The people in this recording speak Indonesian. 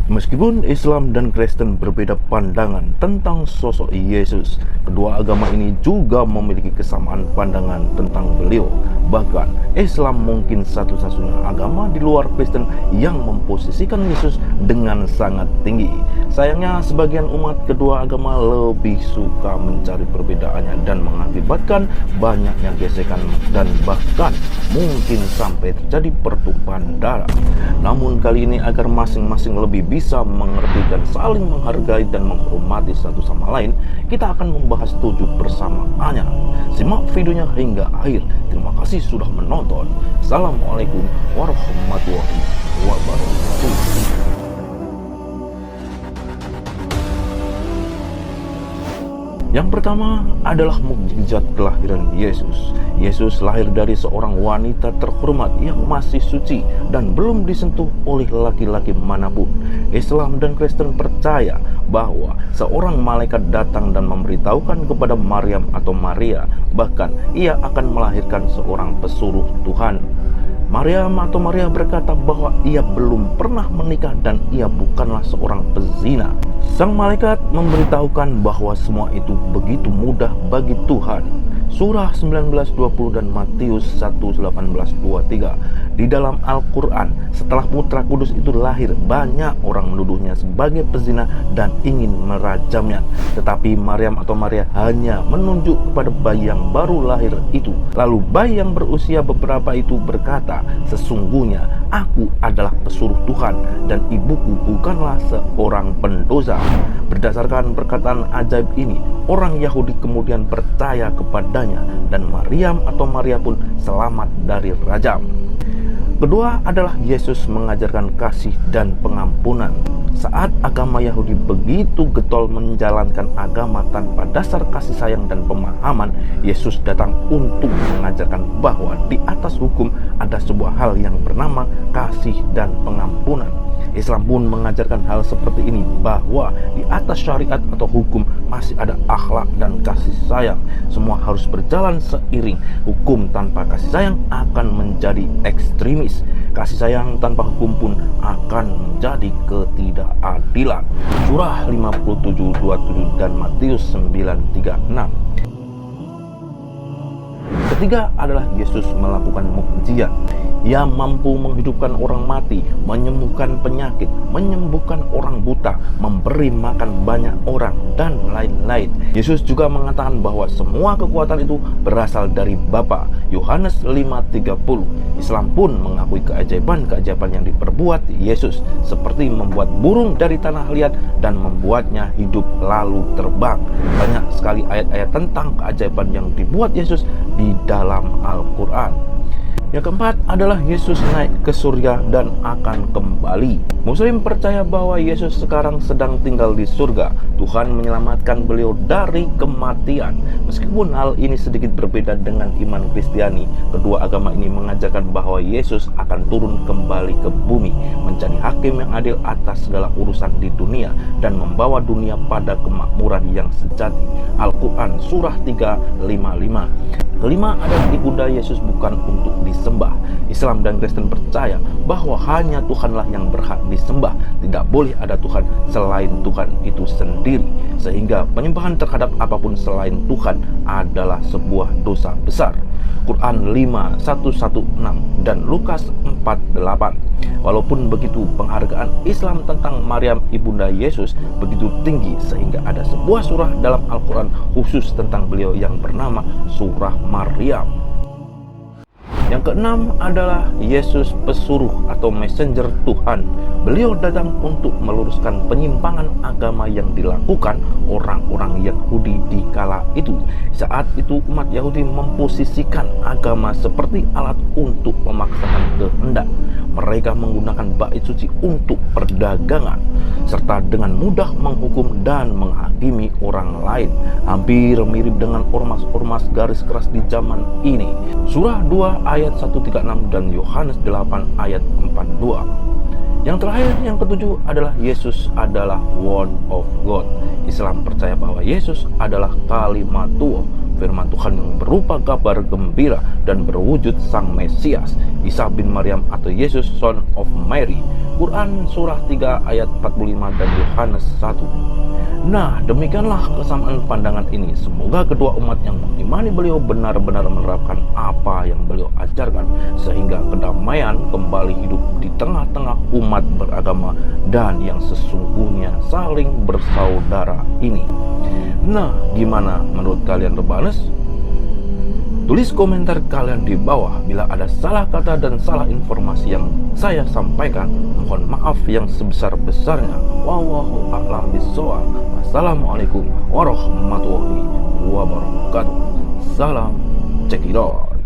Meskipun Islam dan Kristen berbeda pandangan tentang sosok Yesus, kedua agama ini juga memiliki kesamaan pandangan tentang beliau. Bahkan, Islam mungkin satu-satunya agama di luar Kristen yang memposisikan Yesus dengan sangat tinggi. Sayangnya, sebagian umat kedua agama lebih suka mencari perbedaannya dan mengakibatkan banyaknya gesekan dan bahkan mungkin sampai terjadi pertumpahan darah. Namun kali ini agar masing-masing lebih bisa mengerti dan saling menghargai dan menghormati satu sama lain, kita akan membahas 7 persamaannya. Simak videonya hingga akhir. Terima kasih sudah menonton. Assalamualaikum warahmatullahi wabarakatuh. Yang pertama adalah mukjizat kelahiran Yesus. Yesus lahir dari seorang wanita terhormat yang masih suci dan belum disentuh oleh laki-laki manapun. Islam dan Kristen percaya bahwa seorang malaikat datang dan memberitahukan kepada Maryam atau Maria, bahkan ia akan melahirkan seorang pesuruh Tuhan. Maryam atau Maria berkata bahwa ia belum pernah menikah dan ia bukanlah seorang pezina. Sang malaikat memberitahukan bahwa semua itu begitu mudah bagi Tuhan. Surah 19:20 dan Matius 1:18-23. Di dalam Al-Quran, setelah putra kudus itu lahir, banyak orang menuduhnya sebagai pezina dan ingin merajamnya. Tetapi Maryam atau Maria hanya menunjuk kepada bayi yang baru lahir itu. Lalu bayi yang berusia beberapa itu berkata, "Sesungguhnya aku adalah pesuruh Tuhan dan ibuku bukanlah seorang pendosa." Berdasarkan perkataan ajaib ini, orang Yahudi kemudian percaya kepadanya dan Maryam atau Maria pun selamat dari rajam. Kedua adalah Yesus mengajarkan kasih dan pengampunan. Saat agama Yahudi begitu getol menjalankan agama tanpa dasar kasih sayang dan pemahaman, Yesus datang untuk mengajarkan bahwa di atas hukum ada sebuah hal yang bernama kasih dan pengampunan. Islam pun mengajarkan hal seperti ini, bahwa di atas syariat atau hukum masih ada akhlak dan kasih sayang. Semua harus berjalan seiring. Hukum tanpa kasih sayang akan menjadi ekstremis. Kasih sayang tanpa hukum pun akan menjadi ketidakadilan. Surah 57:27 dan Matius 9:36. Ketiga adalah Yesus melakukan mukjizat. Ia mampu menghidupkan orang mati, menyembuhkan penyakit, menyembuhkan orang buta, memberi makan banyak orang, dan lain-lain. Yesus juga mengatakan bahwa semua kekuatan itu berasal dari Bapa. Yohanes 5:30. Islam pun mengakui keajaiban-keajaiban yang diperbuat Yesus, seperti membuat burung dari tanah liat dan membuatnya hidup lalu terbang. Banyak sekali ayat-ayat tentang keajaiban yang dibuat Yesus di dalam Al-Quran. Yang keempat adalah Yesus naik ke surga dan akan kembali. Muslim percaya bahwa Yesus sekarang sedang tinggal di surga. Tuhan menyelamatkan beliau dari kematian. Meskipun hal ini sedikit berbeda dengan iman Kristiani, kedua agama ini mengajarkan bahwa Yesus akan turun kembali ke bumi, menjadi hakim yang adil atas segala urusan di dunia dan membawa dunia pada kemakmuran yang sejati. Al-Quran Surah 3:55. Kelima adalah ibunda Yesus bukan untuk disembah. Islam dan Kristen percaya bahwa hanya Tuhanlah yang berhak disembah. Tidak boleh ada Tuhan selain Tuhan itu sendiri. Sehingga penyembahan terhadap apapun selain Tuhan adalah sebuah dosa besar. Quran 5:116 dan Lukas 4:8. Walaupun begitu, penghargaan Islam tentang Maryam ibunda Yesus begitu tinggi sehingga ada sebuah surah dalam Al-Quran khusus tentang beliau yang bernama Surah Maryam. Yang keenam adalah Yesus pesuruh atau messenger Tuhan. Beliau datang untuk meluruskan penyimpangan agama yang dilakukan orang-orang Yahudi di kala itu. Saat itu umat Yahudi memposisikan agama seperti alat untuk memaksakan kehendak. Mereka menggunakan bait suci untuk perdagangan, serta dengan mudah menghukum dan menghakimi orang lain. Hampir mirip dengan ormas-ormas garis keras di zaman ini. Surah 2 ayat 136 dan Yohanes 8 ayat 42. Yang terakhir, yang ketujuh adalah Yesus adalah Word of God. Islam percaya bahwa Yesus adalah Kalimatullah, firman Tuhan yang berupa kabar gembira dan berwujud Sang Mesias, Isa bin Maryam atau Yesus Son of Mary. Quran surah 3 ayat 45 dan Yohanes 1. Nah, demikianlah kesamaan pandangan ini. Semoga kedua umat yang mengimani beliau benar-benar menerapkan apa yang beliau ajarkan, sehingga kedamaian kembali hidup di tengah-tengah umat beragama dan yang sesungguhnya saling bersaudara ini. Nah, gimana menurut kalian Rebanes? Tulis komentar kalian di bawah. Bila ada salah kata dan salah informasi yang saya sampaikan, mohon maaf yang sebesar-besarnya. Wallahu a'lam bishawab. Wassalamualaikum warahmatullahi wabarakatuh. Salam cekidot.